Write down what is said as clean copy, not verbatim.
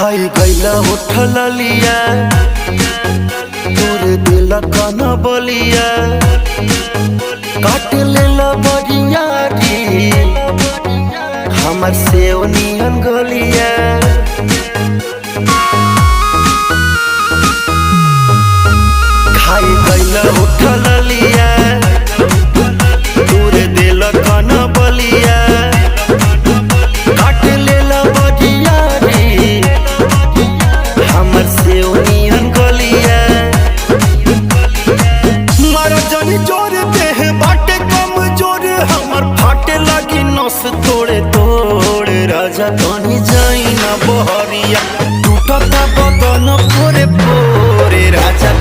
खाई गईला उठल लिया तोरे दिल कन बलिया काट लेला बरिया री हमर से नियन गलिया खाई गईला उठल लिया तोरे दिल कन बलिया काट लेला बरिया री हमर से नियन गलिया मारा जानी जोर देह बाटे कम जोर हमर फाटे लगी नस तोड़े तोड़े राजा कहीं जाई ना बहरिया टूटता बदन पोरे पोरे राजा